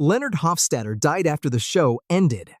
Leonard Hofstadter died after the show ended.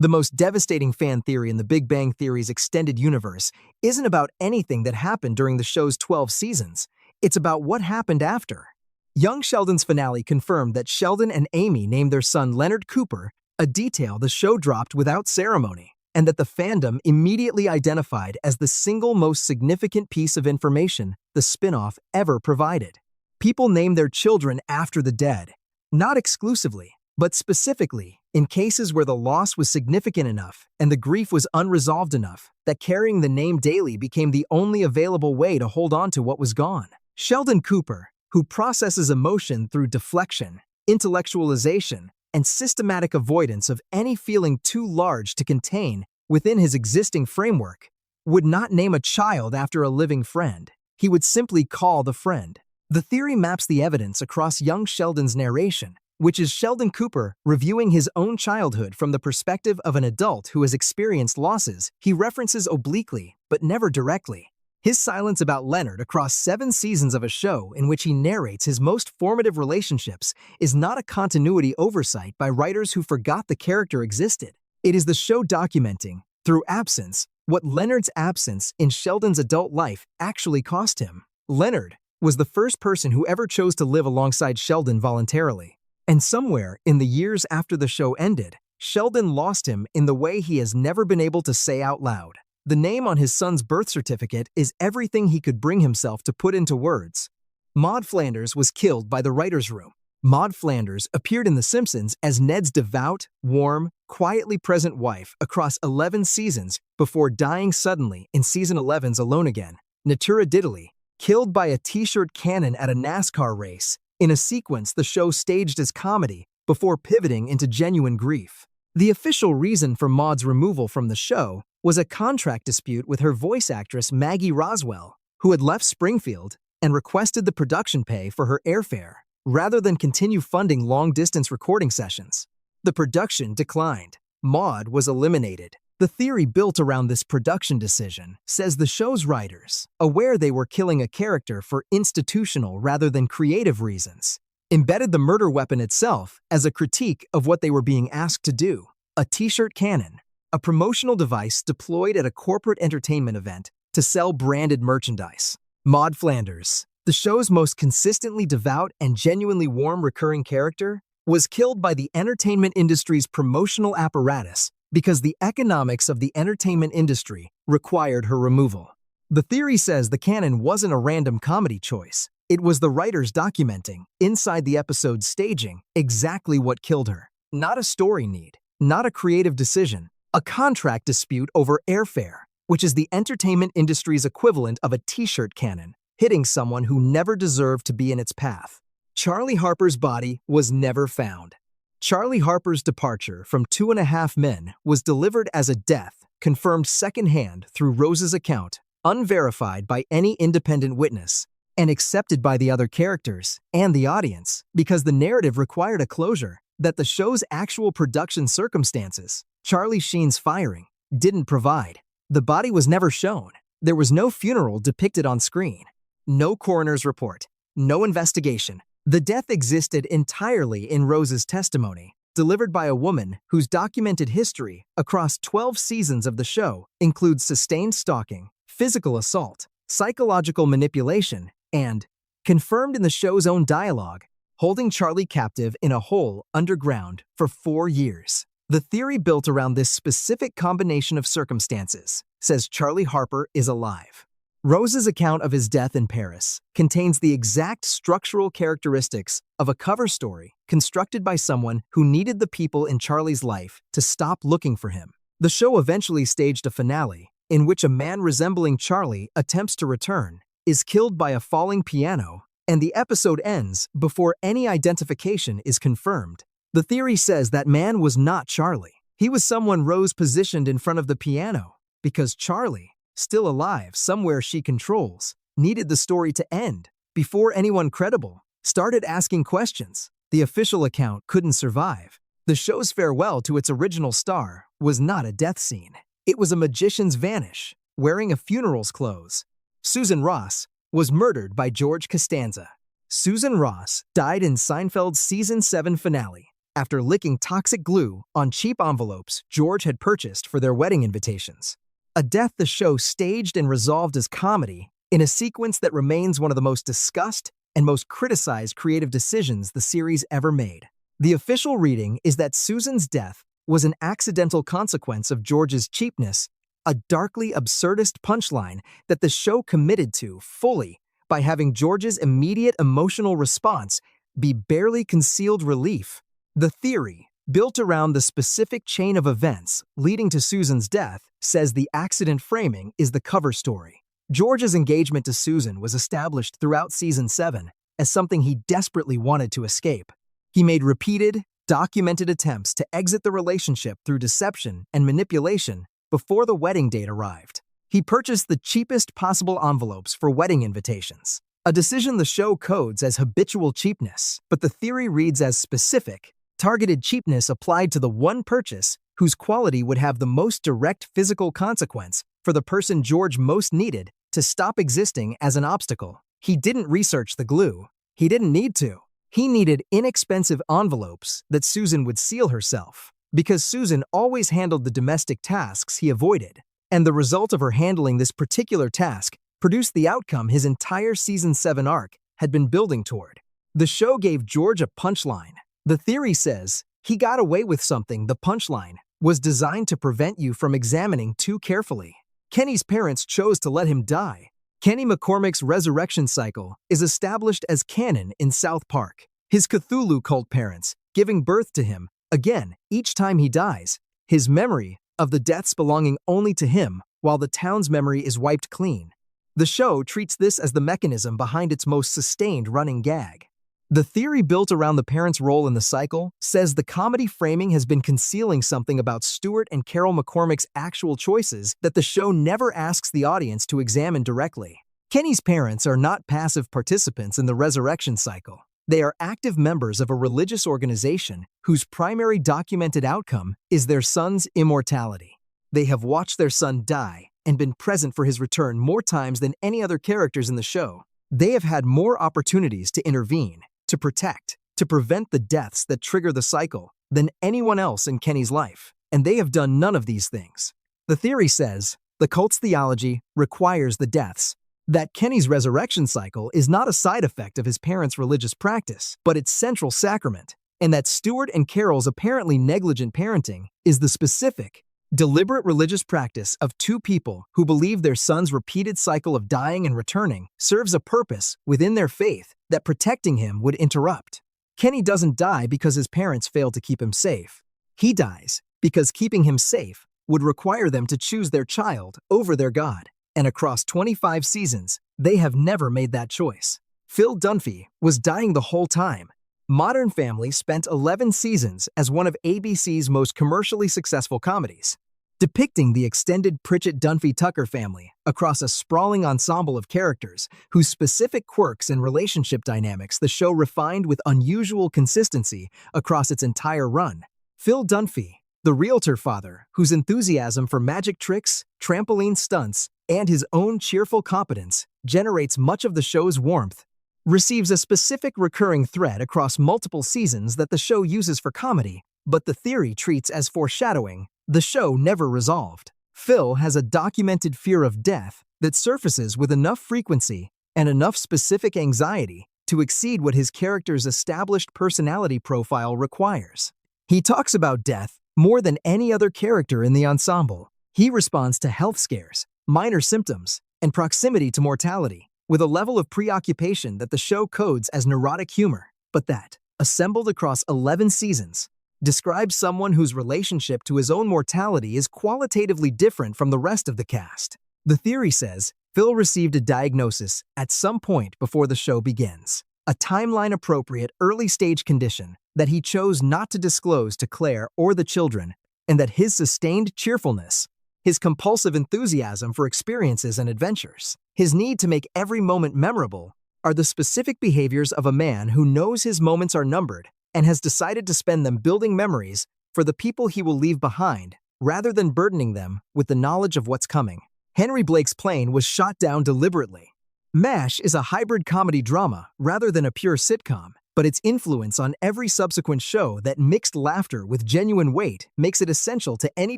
The most devastating fan theory in the Big Bang Theory's extended universe isn't about anything that happened during the show's 12 seasons. It's about what happened after. Young Sheldon's finale confirmed that Sheldon and Amy named their son Leonard Cooper, a detail the show dropped without ceremony, and that the fandom immediately identified as the single most significant piece of information the spin-off ever provided. People name their children after the dead, not exclusively, but specifically in cases where the loss was significant enough and the grief was unresolved enough that carrying the name daily became the only available way to hold on to what was gone. Sheldon Cooper, who processes emotion through deflection, intellectualization, and systematic avoidance of any feeling too large to contain within his existing framework, would not name a child after a living friend. He would simply call the friend. The theory maps the evidence across young Sheldon's narration, which is Sheldon Cooper reviewing his own childhood from the perspective of an adult who has experienced losses he references obliquely but never directly. His silence about Leonard across 7 seasons of a show in which he narrates his most formative relationships is not a continuity oversight by writers who forgot the character existed. It is the show documenting, through absence, what Leonard's absence in Sheldon's adult life actually cost him. Leonard was the first person who ever chose to live alongside Sheldon voluntarily. And somewhere in the years after the show ended, Sheldon lost him in the way he has never been able to say out loud. The name on his son's birth certificate is everything he could bring himself to put into words. Maud Flanders was killed by the writer's room. Maud Flanders appeared in The Simpsons as Ned's devout, warm, quietly present wife across 11 seasons before dying suddenly in season 11's Alone Again. Natura Diddley, killed by a t-shirt cannon at a NASCAR race, in a sequence the show staged as comedy before pivoting into genuine grief. The official reason for Maud's removal from the show was a contract dispute with her voice actress Maggie Roswell, who had left Springfield and requested the production pay for her airfare, rather than continue funding long-distance recording sessions. The production declined. Maud was eliminated. The theory built around this production decision says the show's writers, aware they were killing a character for institutional rather than creative reasons, embedded the murder weapon itself as a critique of what they were being asked to do. A t-shirt cannon, a promotional device deployed at a corporate entertainment event to sell branded merchandise. Maud Flanders, the show's most consistently devout and genuinely warm recurring character, was killed by the entertainment industry's promotional apparatus because the economics of the entertainment industry required her removal. The theory says the cannon wasn't a random comedy choice. It was the writers documenting, inside the episode's staging, exactly what killed her. Not a story need, not a creative decision, a contract dispute over airfare, which is the entertainment industry's equivalent of a t-shirt cannon, hitting someone who never deserved to be in its path. Charlie Harper's body was never found. Charlie Harper's departure from 2.5 Men was delivered as a death, confirmed secondhand through Rose's account, unverified by any independent witness, and accepted by the other characters and the audience because the narrative required a closure that the show's actual production circumstances, Charlie Sheen's firing, didn't provide. The body was never shown. There was no funeral depicted on screen. No coroner's report. No investigation. The death existed entirely in Rose's testimony, delivered by a woman whose documented history across 12 seasons of the show includes sustained stalking, physical assault, psychological manipulation, and, confirmed in the show's own dialogue, holding Charlie captive in a hole underground for 4 years. The theory built around this specific combination of circumstances says Charlie Harper is alive. Rose's account of his death in Paris contains the exact structural characteristics of a cover story constructed by someone who needed the people in Charlie's life to stop looking for him. The show eventually staged a finale in which a man resembling Charlie attempts to return, is killed by a falling piano, and the episode ends before any identification is confirmed. The theory says that man was not Charlie. He was someone Rose positioned in front of the piano because Charlie, still alive somewhere she controls, needed the story to end before anyone credible started asking questions. The official account couldn't survive. The show's farewell to its original star was not a death scene. It was a magician's vanish, wearing a funeral's clothes. Susan Ross was murdered by George Costanza. Susan Ross died in Seinfeld's season 7 finale, after licking toxic glue on cheap envelopes George had purchased for their wedding invitations. A death the show staged and resolved as comedy in a sequence that remains one of the most discussed and most criticized creative decisions the series ever made. The official reading is that Susan's death was an accidental consequence of George's cheapness, a darkly absurdist punchline that the show committed to fully by having George's immediate emotional response be barely concealed relief. The theory, built around the specific chain of events leading to Susan's death, says the accident framing is the cover story. George's engagement to Susan was established throughout Season 7 as something he desperately wanted to escape. He made repeated, documented attempts to exit the relationship through deception and manipulation before the wedding date arrived. He purchased the cheapest possible envelopes for wedding invitations, a decision the show codes as habitual cheapness, but the theory reads as specific, targeted cheapness applied to the one purchase whose quality would have the most direct physical consequence for the person George most needed to stop existing as an obstacle. He didn't research the glue. He didn't need to. He needed inexpensive envelopes that Susan would seal herself, because Susan always handled the domestic tasks he avoided, and the result of her handling this particular task produced the outcome his entire Season 7 arc had been building toward. The show gave George a punchline. The theory says he got away with something. The punchline was designed to prevent you from examining too carefully. Kenny's parents chose to let him die. Kenny McCormick's resurrection cycle is established as canon in South Park. His Cthulhu cult parents giving birth to him, again, each time he dies, his memory of the deaths belonging only to him, while the town's memory is wiped clean. The show treats this as the mechanism behind its most sustained running gag. The theory built around the parents' role in the cycle says the comedy framing has been concealing something about Stuart and Carol McCormick's actual choices that the show never asks the audience to examine directly. Kenny's parents are not passive participants in the resurrection cycle. They are active members of a religious organization whose primary documented outcome is their son's immortality. They have watched their son die and been present for his return more times than any other characters in the show. They have had more opportunities to intervene, to protect, to prevent the deaths that trigger the cycle than anyone else in Kenny's life, and they have done none of these things. The theory says the cult's theology requires the deaths, that Kenny's resurrection cycle is not a side effect of his parents' religious practice, but its central sacrament, and that Stuart and Carol's apparently negligent parenting is the specific, deliberate religious practice of two people who believe their son's repeated cycle of dying and returning serves a purpose within their faith that protecting him would interrupt. Kenny doesn't die because his parents failed to keep him safe. He dies because keeping him safe would require them to choose their child over their God. And across 25 seasons, they have never made that choice. Phil Dunphy was dying the whole time. Modern Family spent 11 seasons as one of ABC's most commercially successful comedies, depicting the extended Pritchett-Dunphy-Tucker family across a sprawling ensemble of characters whose specific quirks and relationship dynamics the show refined with unusual consistency across its entire run. Phil Dunphy, the realtor father whose enthusiasm for magic tricks, trampoline stunts, and his own cheerful competence generates much of the show's warmth, receives a specific recurring thread across multiple seasons that the show uses for comedy, but the theory treats as foreshadowing the show never resolved. Phil has a documented fear of death that surfaces with enough frequency and enough specific anxiety to exceed what his character's established personality profile requires. He talks about death more than any other character in the ensemble. He responds to health scares, minor symptoms, and proximity to mortality with a level of preoccupation that the show codes as neurotic humor, but that, assembled across 11 seasons, describes someone whose relationship to his own mortality is qualitatively different from the rest of the cast. The theory says Phil received a diagnosis at some point before the show begins, a timeline-appropriate early-stage condition that he chose not to disclose to Claire or the children, and that his sustained cheerfulness, his compulsive enthusiasm for experiences and adventures, his need to make every moment memorable, are the specific behaviors of a man who knows his moments are numbered and has decided to spend them building memories for the people he will leave behind, rather than burdening them with the knowledge of what's coming. Henry Blake's plane was shot down deliberately. MASH is a hybrid comedy drama rather than a pure sitcom, but its influence on every subsequent show that mixed laughter with genuine weight makes it essential to any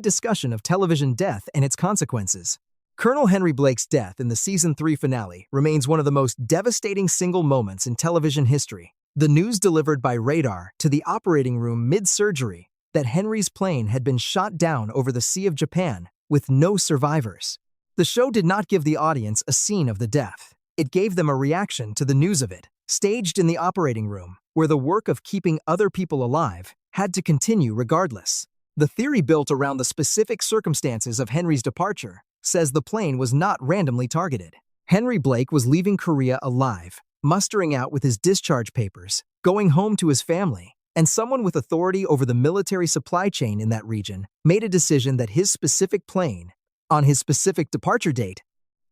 discussion of television death and its consequences. Colonel Henry Blake's death in the Season 3 finale remains one of the most devastating single moments in television history. The news delivered by radar to the operating room mid-surgery that Henry's plane had been shot down over the Sea of Japan with no survivors. The show did not give the audience a scene of the death. It gave them a reaction to the news of it, staged in the operating room, where the work of keeping other people alive had to continue regardless. The theory built around the specific circumstances of Henry's departure says the plane was not randomly targeted. Henry Blake was leaving Korea alive, mustering out with his discharge papers, going home to his family, and someone with authority over the military supply chain in that region made a decision that his specific plane, on his specific departure date,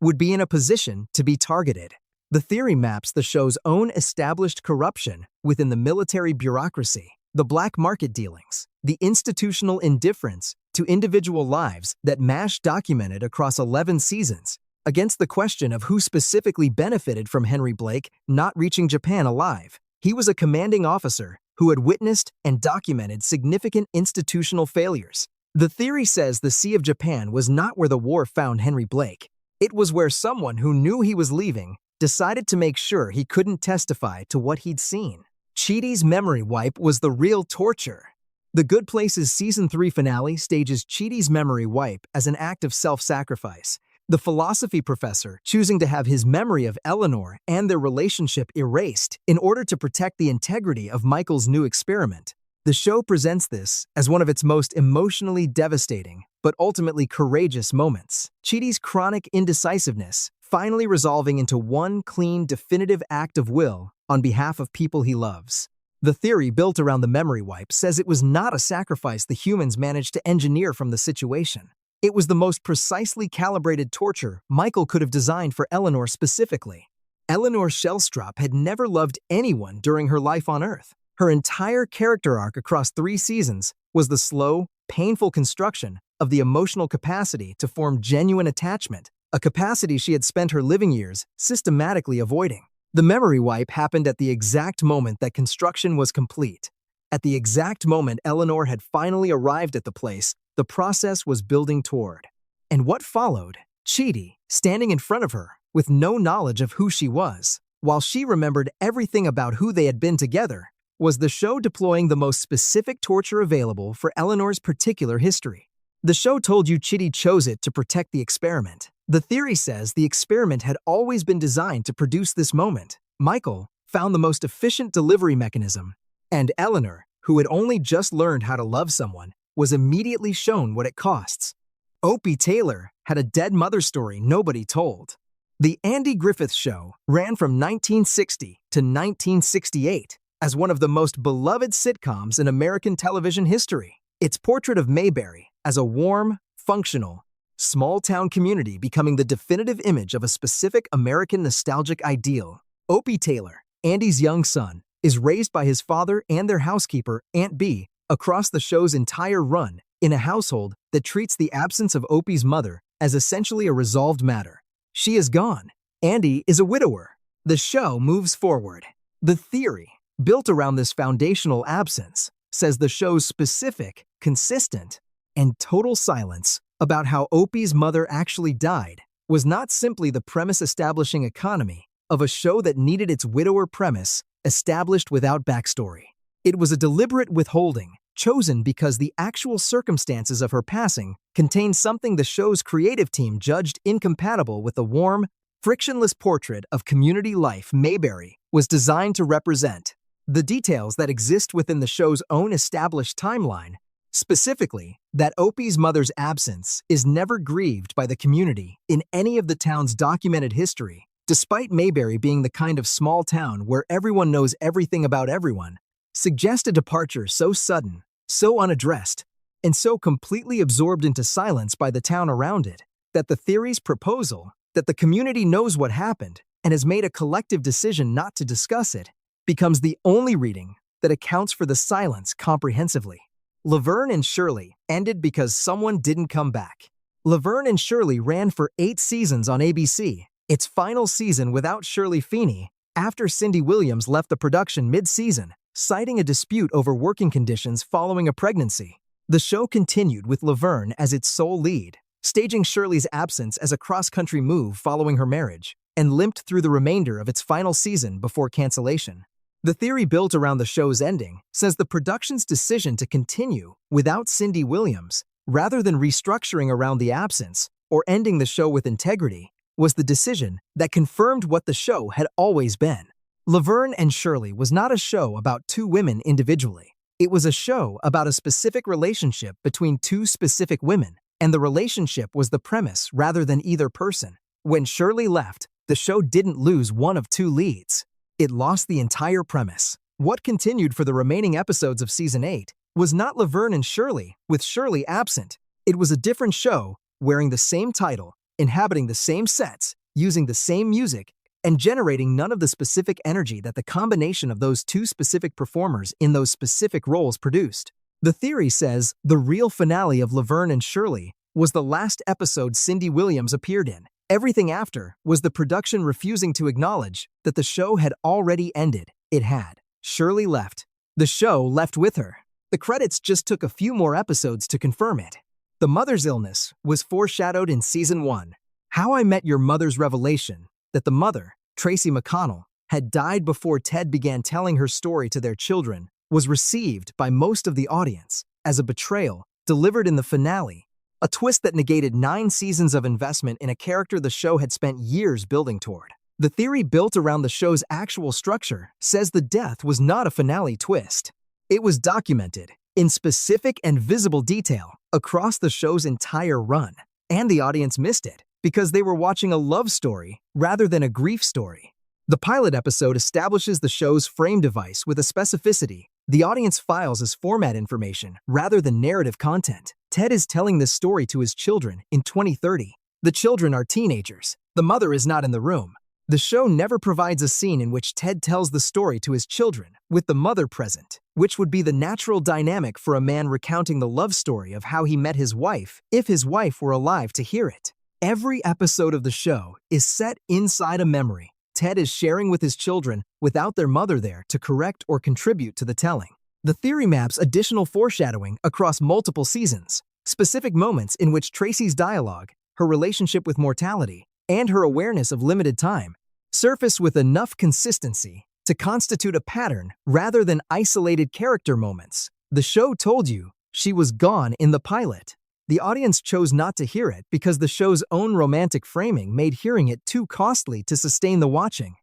would be in a position to be targeted. The theory maps the show's own established corruption within the military bureaucracy, the black market dealings, the institutional indifference to individual lives that MASH documented across 11 seasons, against the question of who specifically benefited from Henry Blake not reaching Japan alive. He was a commanding officer who had witnessed and documented significant institutional failures. The theory says the Sea of Japan was not where the war found Henry Blake. It was where someone who knew he was leaving decided to make sure he couldn't testify to what he'd seen. Chidi's memory wipe was the real torture. The Good Place's Season 3 finale stages Chidi's memory wipe as an act of self-sacrifice, the philosophy professor choosing to have his memory of Eleanor and their relationship erased in order to protect the integrity of Michael's new experiment. The show presents this as one of its most emotionally devastating, but ultimately courageous moments. Chidi's chronic indecisiveness finally resolving into one clean, definitive act of will on behalf of people he loves. The theory built around the memory wipe says it was not a sacrifice the humans managed to engineer from the situation. It was the most precisely calibrated torture Michael could have designed for Eleanor specifically. Eleanor Shellstrop had never loved anyone during her life on Earth. Her entire character arc across 3 seasons was the slow, painful construction of the emotional capacity to form genuine attachment, a capacity she had spent her living years systematically avoiding. The memory wipe happened at the exact moment that construction was complete. At the exact moment Eleanor had finally arrived at the place the process was building toward. And what followed? Chidi, standing in front of her, with no knowledge of who she was, while she remembered everything about who they had been together, was the show deploying the most specific torture available for Eleanor's particular history. The show told you Chidi chose it to protect the experiment. The theory says the experiment had always been designed to produce this moment. Michael found the most efficient delivery mechanism, and Eleanor, who had only just learned how to love someone, was immediately shown what it costs. Opie Taylor had a dead mother story nobody told. The Andy Griffith Show ran from 1960 to 1968 as one of the most beloved sitcoms in American television history. Its portrait of Mayberry as a warm, functional, small-town community becoming the definitive image of a specific American nostalgic ideal. Opie Taylor, Andy's young son, is raised by his father and their housekeeper, Aunt Bee, across the show's entire run in a household that treats the absence of Opie's mother as essentially a resolved matter. She is gone. Andy is a widower. The show moves forward. The theory, built around this foundational absence, says the show's specific, consistent, and total silence about how Opie's mother actually died was not simply the premise-establishing economy of a show that needed its widower premise established without backstory. It was a deliberate withholding, chosen because the actual circumstances of her passing contained something the show's creative team judged incompatible with the warm, frictionless portrait of community life Mayberry was designed to represent. The details that exist within the show's own established timeline, specifically that Opie's mother's absence is never grieved by the community in any of the town's documented history, despite Mayberry being the kind of small town where everyone knows everything about everyone, suggest a departure so sudden, so unaddressed, and so completely absorbed into silence by the town around it, that the theory's proposal that the community knows what happened and has made a collective decision not to discuss it becomes the only reading that accounts for the silence comprehensively. Laverne and Shirley ended because someone didn't come back. Laverne and Shirley ran for 8 seasons on ABC, its final season without Shirley Feeney after Cindy Williams left the production mid-season, citing a dispute over working conditions following a pregnancy. The show continued with Laverne as its sole lead, staging Shirley's absence as a cross-country move following her marriage, and limped through the remainder of its final season before cancellation. The theory built around the show's ending says the production's decision to continue without Cindy Williams, rather than restructuring around the absence or ending the show with integrity, was the decision that confirmed what the show had always been. Laverne and Shirley was not a show about two women individually. It was a show about a specific relationship between two specific women, and the relationship was the premise rather than either person. When Shirley left, the show didn't lose one of two leads. It lost the entire premise. What continued for the remaining episodes of Season 8 was not Laverne and Shirley, with Shirley absent. It was a different show, wearing the same title, inhabiting the same sets, using the same music, and generating none of the specific energy that the combination of those two specific performers in those specific roles produced. The theory says the real finale of Laverne and Shirley was the last episode Cindy Williams appeared in. Everything after was the production refusing to acknowledge that the show had already ended. It had. Shirley left. The show left with her. The credits just took a few more episodes to confirm it. The mother's illness was foreshadowed in Season 1. How I Met Your Mother's revelation that the mother, Tracy McConnell, had died before Ted began telling her story to their children was received by most of the audience as a betrayal delivered in the finale, a twist that negated 9 seasons of investment in a character the show had spent years building toward. The theory built around the show's actual structure says the death was not a finale twist. It was documented in specific and visible detail across the show's entire run, and the audience missed it because they were watching a love story rather than a grief story. The pilot episode establishes the show's frame device with a specificity the audience files as format information rather than narrative content. Ted is telling this story to his children in 2030. The children are teenagers. The mother is not in the room. The show never provides a scene in which Ted tells the story to his children, with the mother present, which would be the natural dynamic for a man recounting the love story of how he met his wife if his wife were alive to hear it. Every episode of the show is set inside a memory Ted is sharing with his children without their mother there to correct or contribute to the telling. The theory maps additional foreshadowing across multiple seasons, specific moments in which Tracy's dialogue, her relationship with mortality, and her awareness of limited time surface with enough consistency to constitute a pattern rather than isolated character moments. The show told you she was gone in the pilot. The audience chose not to hear it because the show's own romantic framing made hearing it too costly to sustain the watching.